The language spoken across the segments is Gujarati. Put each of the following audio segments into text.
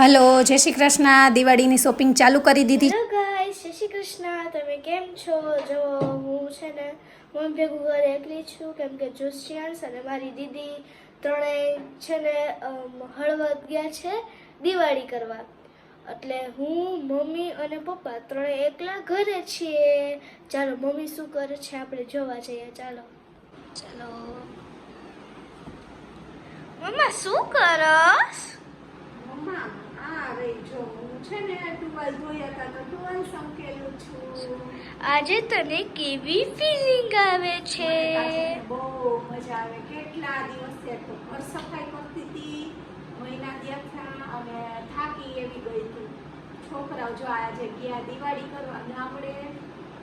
હલો, જય શ્રી કૃષ્ણ. દિવાળીની શોપિંગ ચાલુ કરી દીધી. હેલો ગાઈસ, જય શ્રી કૃષ્ણ. તમે કેમ છો? જો હું છે ને મમ્મી ભેગું ઘરે એકલી છું, કેમ કે જોશિયાંશ અને મારી દીદી ત્રણેય છે ને હળવદ ગયા છે દિવાળી કરવા. એટલે હું, મમ્મી અને પપ્પા ત્રણેય એકલા ઘરે છીએ. ચાલો મમ્મી શું કરે છે આપણે જોવા જઈએ. ચાલો ચાલો મમ્મા શું કરસ? મમ્મા આ રહી જો હું છે ને ટુવાલ ધોયા હતા તો ટુવાલ સંકેલું છું. આજે તને કેવી ફીલિંગ આવે છે? બહુ મજા આવે. કેટલા દિવસથી તો ઘર સફાઈ કરતી હતી, મહિના થયા અને થાકી એવી ગઈ હતી. છોકરાઓ જો આજે ગયા દિવાળી કરવા ગામડે,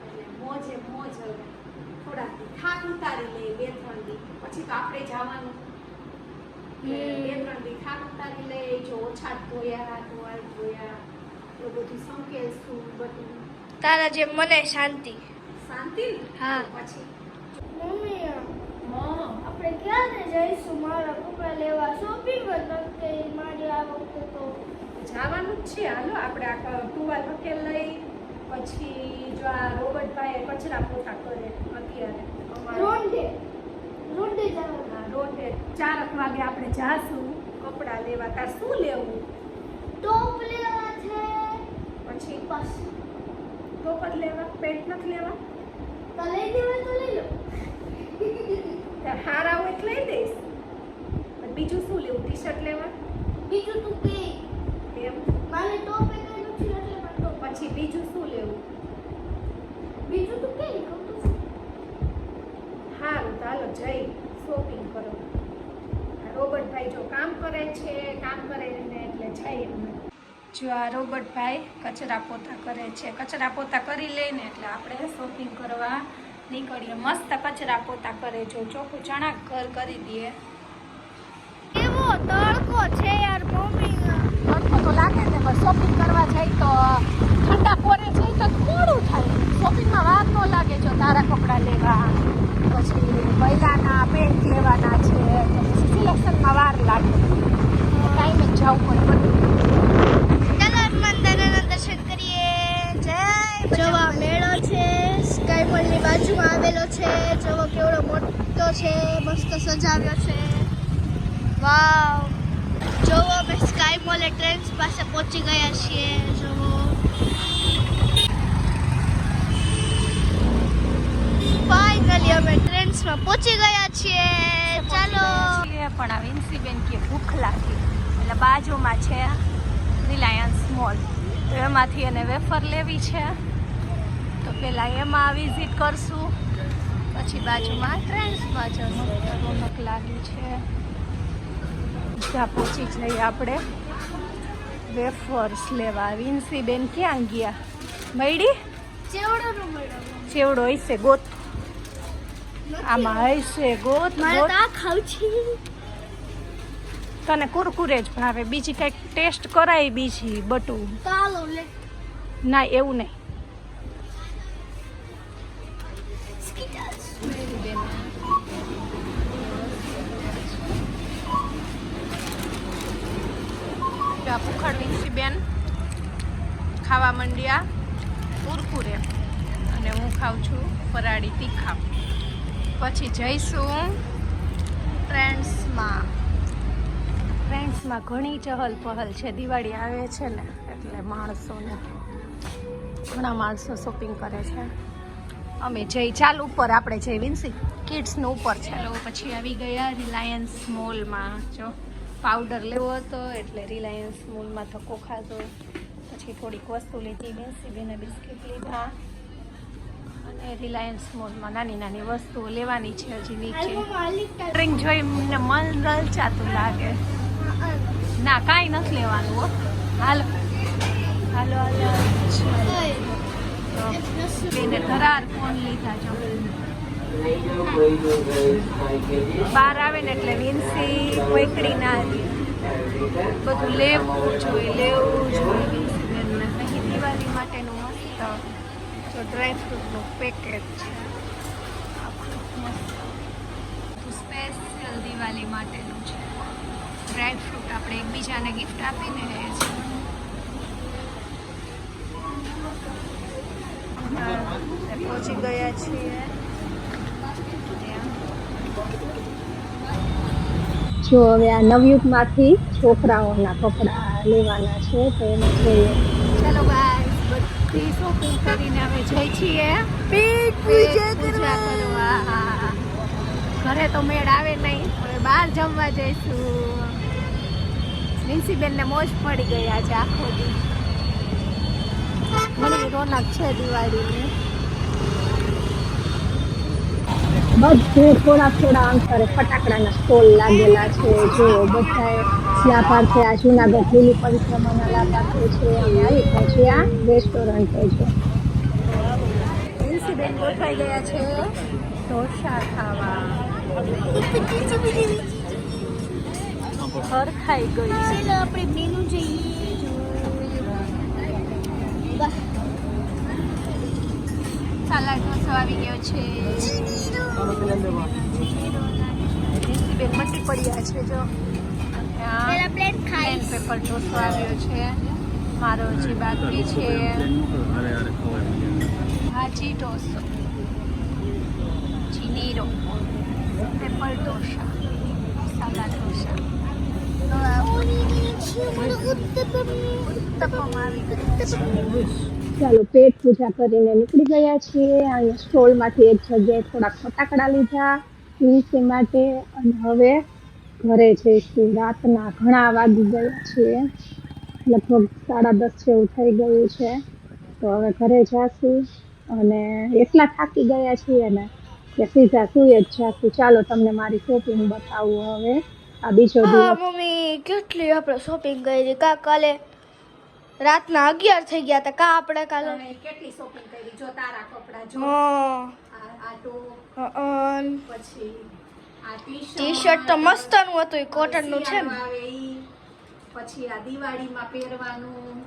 એટલે મોજે મોજ. હવે થોડાક થાક ઉતારી લે, 2-3 દી પછી તો આપણે જવાનું. 2-3 દી થાક ઉતારી લે. જો ઓછા ધોયા, ટુવાલ ધોયા, એ બધું સંકેલશું બધું. તારા જેમ મને શાંતિ. શાંતિ ને? હા. પછી મમ્મી હા આપણે ક્યારે જઈશું મારા કપડા લેવા? શોપિંગ જ નથી મારી આ વખતે તો. જવાનું જ છે. હાલો આપણે આ ટુવાલ હકેલ લઈ, પછી જો આ રોબર્ટભાઈ કચરા પોતા કરે અત્યારે રોંડે જવાનું. રોડે 4 વાગે આપણે જાશું કપડાં લેવા. તાર શું લેવું? ટોપ લેવા છે. પછી બસ ટોપ જ લેવા, પેન્ટ નથી લેવા? તો લઈ દેવા તો લઈ લો. તાર હારા હોય એટલે લઈ દઈશ. પણ બીજું શું લેવું? ટી-શર્ટ લેવા? બીજું તું કે એમ? મારે ટોપ એ કઈ નથી એટલે પણ ટોપ. પછી બીજું શું લેવું? બીજું તું કે કહું તો સારું, ચાલો જઈ શોપિંગ કરો. આ રોબર્ટભાઈ જો કામ કરે છે, કામ કરે ને એટલે જઈએ અમે. જો આ રોબર્ટભાઈ કચરા પોતા કરે છે. કચરા પોતા કરી લઈને એટલે આપણે શોપિંગ કરવા નીકળીએ. મસ્ત કચરા પોતા કરે. જો ચોખ્ખું ચણાક ઘર કરી દઈએ. કેવો તડકો છે યાર મમ્મી. તડકો તો લાગે ને, પણ શોપિંગ કરવા જાય તો ઠંડા પોરે જાય તો થોડું થાય. શોપિંગમાં વાર ન લાગે. જો તારા કપડાં લેવા, પછી બૈરાના પેન્ટ લેવાના છે, તો પછી સિલેક્શનમાં વાર લાગે. ટાઈમે જ જવું પડે બધું. ચાલો મંદિરના દર્શન કરીએ. જય જોવા મેળો છે, સ્કાય મોલની બાજુમાં આવેલો છે. જોવો કેવડો મોટો છે, મસ્ત સજાવ્યો છે. વાવ, જોવો અમે સ્કાય મોલ ટ્રેન્સ પાસે પહોંચી ગયા છીએ. જોવો ફાઇનલી અમે ટ્રેન્સમાં પહોંચી ગયા છીએ. ચાલો પણ આ વિન્સીબેન કે ભૂખ લાગી એટલે બાજુમાં છે રિલાયન્સ મોલ, તો એમાંથી એને વેફર લેવી છે. તો પહેલાં એમાં વિઝિટ કરશું, પછી બાજુમાં ટ્રેન્ડ્સમાં જશું. રોનક લાગી છે. ત્યાં પહોંચી જઈએ આપણે વેફર્સ લેવા. વિન્સીબેન ક્યાં ગયા? મળી ચેવડોનો મેળો. ચેવડો હશે ગોત. આમાં હશે ગોત. મારે તો આ ખાવું છે. તને કુરકુરે જ ભાવે, બીજી કંઈક ટેસ્ટ કરાય બીજી બટુ? ચાલો લે. ના એવું નહીં. ભૂખડ વિન્સીબેન ખાવા માંડ્યા કુરકુરે અને હું ખાઉં છું ફરાળી તીખા. પછી જઈશું ટ્રેન્ડ્સમાં. ટ્રેન્ડ્સમાં ઘણી ચહલ પહલ છે. દિવાળી આવે છે ને એટલે ઘણા માણસો શોપિંગ કરે છે. અમે જઈ ચાલ ઉપર આપણે જઈ વિન્સી કિડ્સનું ઉપર છે. પછી આવી ગયા રિલાયન્સ મોલમાં. જો પાવડર લેવો હતો એટલે રિલાયન્સ મોલમાં ધક્કો ખાધો. પછી થોડીક વસ્તુ લીધી. વિન્સીબેને બિસ્કિટ લીધા અને રિલાયન્સ મોલમાં નાની નાની વસ્તુઓ લેવાની છે હજી નીચે. ડ્રિંક જોઈ મને મન લલચાતું લાગે. ના કાંઈ નથી લેવાનું હો. હાલો હાલો હાલો. બેને ધરાર ફોન લીધા. જો બહાર આવે ને એટલે વિન્સી કોઈકડી ના બધું લેવું જોઈએ. વિન્સીબેનને અહીં દિવાળી માટેનું મસ્ત જો ડ્રાયફ્રૂટનું પેકેટ છે. સ્પેશિયલ દિવાળી માટેનું છે. ડ્રાયફ્રૂટ આપણે એકબીજાને ગિફ્ટ આપીને પહોંચી ગયા છીએ. જો હવે આ નવયુગમાંથી છોકરાઓના કપડાં લેવાના છે તો એને જોઈએ. ચાલો ગાઈસ, બધી શોપિંગ કરીને અમે જઈ છીએ પેટ પૂજા કરવા. ઘરે તો મેળ આવે નહીં, હવે બહાર જમવા જઈશું. વિન્સીબેનને મોજ પડી ગઈ આજે આખો દી. ઘણી રોનક છે દિવાળીની. બધે થોડા અંતરે ફટાકડાના સ્ટોલ લાગેલા છે. જો બધાએ લાભાર્થી આ જુનાગઢ લીલી પરિક્રમાના લાભાર્થી છે અને આવી પછી આ રેસ્ટોરન્ટ છે. વિન્સીબેન ગોઠવાઈ ગયા છે ઢોસા ખાવા. ઘર ખાઈ ગઈ. ચાલો આપણે મેનુ જોઈએ. સલાડ ઢોસો આવી ગયો છે. વિન્સીબેન મટી પડ્યા છે. જો પેલા પ્લેટ ખાઈ. પ્લેન પેપર ઢોસો આવ્યો છે. મારો હજી બાકી છે ભાજી ઢોસો, જીનીરો, પેપર ઢોસા, મસાલા ઢોસા. ઉત્તપમ આવી ગયો છે. ચાલો પેટ પૂજા કરીને નીકળી ગયા છીએ. અહીંયા સ્ટોલમાંથી એક જગ્યાએ થોડાક ફટાકડા લીધા વિન્સી માટે અને હવે ઘરે જઈશું. રાતના ઘણા વાગી ગયા છીએ, લગભગ 10:30 જેવું થઈ ગયું છે. તો હવે ઘરે જાશું અને એટલા થાકી ગયા છીએ ને કે સીધા સુઈ જ જાશું. ચાલો તમને મારી શોપિંગ બતાવું. હવે આ બીજો હા દિવસ. મમ્મી, કેટલી આપણે શોપિંગ કરી. કાલે રાતના 11 થઈ ગયા હતા. આપણે કાલે તમે કેટલી શોપિંગ કરી? જો તારા કપડા જો, હા આ ટોપ, પછી આ ટી-શર્ટ તો મસ્તનું હતું. એ કોટનનું છે ને. આવે ઈ, પછી આ દિવાળીમાં પહેરવાનું.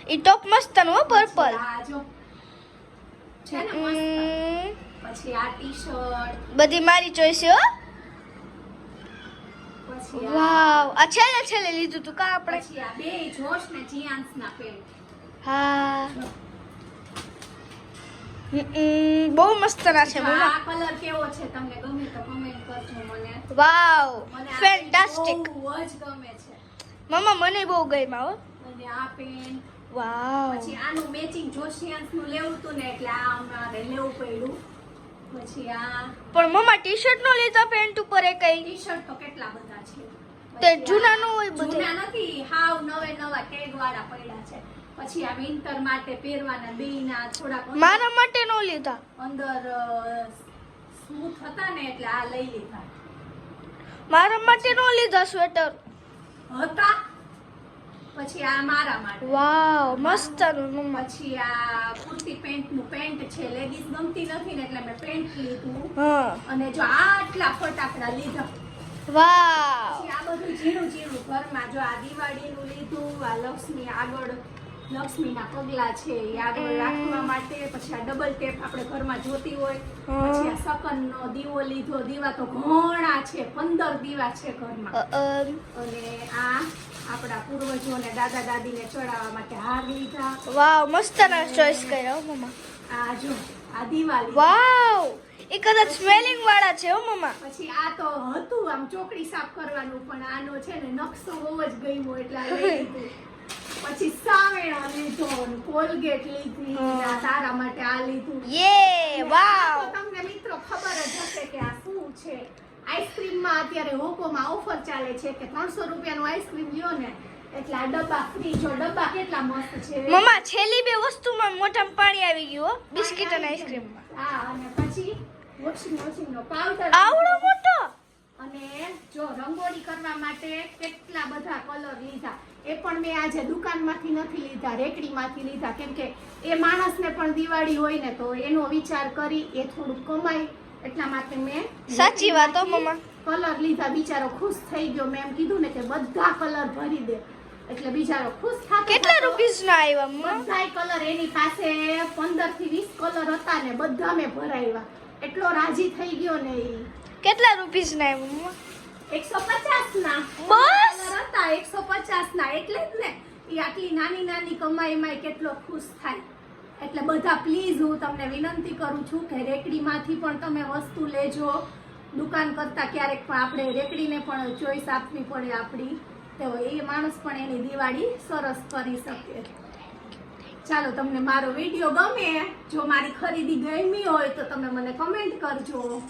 એ ટોપ મસ્તનું હો, પર્પલ. આ જો છે ને મસ્ત. પછી આ ટી-શર્ટ, બધી મારી ચોઈસ હો. પછી વાવ, આ છેલ્લે લીધું તું કા આપણે. પછી આ બે જોશ ને જીયાન્સ ના પેન્ટ. હા બહુ મસ્ત ના છે જો મમ્મા. આ કલર કેવો છે તમને ગમે તો કમેન્ટ કરજો મને. વાવ, મને આ ફેન્ટાસ્ટિક. બહુ જ ગમે છે. મમ્મા મને બહુ ગમ્યા હો. અને આ પેન્ટ, વાવ. પછી આનું મેચિંગ જોશિયાન્સ નું લેવું હતું ને એટલે આ અમારે લેવું પડ્યું. પછી આ પણ મમ્મા ટી-શર્ટ નો લીધા પેન્ટ ઉપર એ કઈ. ટી-શર્ટ તો કેટલા બધા છે. તે પછી જૂના આ નો હોય બધે. જૂના નથી, હાવ નવા ટેગ વાળા પડ્યા છે. પછી આ વિન્ટર માટે પહેરવાના બેયના થોડાક મારા માટે નો લીધા. અંદર સ્મૂથ હતા ને એટલે આ લઈ લીધા મારા માટે નો લીધા સ્વેટર. હતા. પછી આ મારા માટે. વાવ, મસ્ત નું મમ્મા. પછી આ કુર્તી પેન્ટ નું પેન્ટ છે. લેગીસ ગમતી નથી ને એટલે મેં પેન્ટ લીધું. હા અને જો આટલા ફટાકડા લીધા. વાવ. પછી આ બધું ઝીણું ઘરમાં જો આ દિવાળીનું લીધું. આ લક્ષ્મી આગળ લક્ષ્મીના પગલા છે એ આગળ રાખવા માટે. પછી આ ડબલ ટેપ આપણે ઘરમાં જોતી હોય. પછી આ સકનનો દીવો લીધો. દીવા તો ઘણા છે, 15 દીવા છે ઘરમાં. અને આ આપણા પૂર્વજોને દાદા દાદીને ચડાવવા માટે હાર લીધા. વાવ, મસ્ત ના ચોઈસ કર્યા હો મમ્મા. આ જો આ દિવાળી. વાવ, એ કદાચ સ્મેલિંગ વાળા છે હો મમ્મા. પછી આ તો હતું આમ ચોકડી સાફ કરવાનું પણ આનો છે ને નકશો બહુ જ ગમ્યો એટલે આ લઈ લીધું. પછી સાવેણા લીધો, કોલગેટ લીધી, આ તારા માટે આ લીધું. યે, વાવ. તો તમને મિત્રો ખબર જ હશે કે આ શું છે. આઈસ્ક્રીમમાં અત્યારે હોકોમાં ઓફર ચાલે છે કે 300 રૂપિયાનું આઈસ્ક્રીમ લ્યો ને એટલે આ ડબ્બા ફ્રી. જો ડબ્બા કેટલા મસ્ત છે મમ્મા, છેલ્લી બે વસ્તુમાં મોઢામાં પાણી આવી ગયું હો, બિસ્કિટ અને આઈસ્ક્રીમમાં. હા, અને પછી વોશિંગ નો પાવડર આવડો મોટો. અને જો રંગોળી કરવા માટે કેટલા બધા કલર લીધા. એ પણ મેં આજે દુકાનમાંથી નથી લીધા, રેકડીમાંથી લીધા. કેમ કે એ માણસને પણ દિવાળી હોય ને તો એનો વિચાર કરી એ થોડું કમાય એટલા માટે મેં સાચી વાત હો મમ્મા. કલર લીધા. બિચારો ખુશ થઈ ગયો. મેં એમ કીધું ને કે બધા કલર ભરી દે એટલે બિચારો ખુશ થતો. કેટલા રૂપીસ ના આવ્યા મમ્મા? બધાય કલર એની પાસે 15 થી 20 કલર હતા ને બધા મેં ભરાવ્યા. એટલો રાજી થઈ ગયો ને ઈ. કેટલા રૂપીસ ના આવ્યા મમ્મા? 150 ના બસ? કલર હતા. 150 ના એટલે જ ને ઈ આટલી નાની કમાઈમાં કેટલો ખુશ થાય. એટલે બધા પ્લીઝ હું તમને વિનંતી કરું છું કે રેકડીમાંથી પણ તમે વસ્તુ લેજો. દુકાન કરતાં ક્યારેક પણ આપણે રેકડીને પણ ચોઈસ આપવી પડે આપણી, તો એ માણસ પણ એની દિવાળી સરસ કરી શકે. ચાલો, તમને મારો વિડીયો ગમે, જો મારી ખરીદી ગમી હોય તો તમે મને કમેન્ટ કરજો.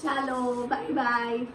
ચાલો, બાય બાય.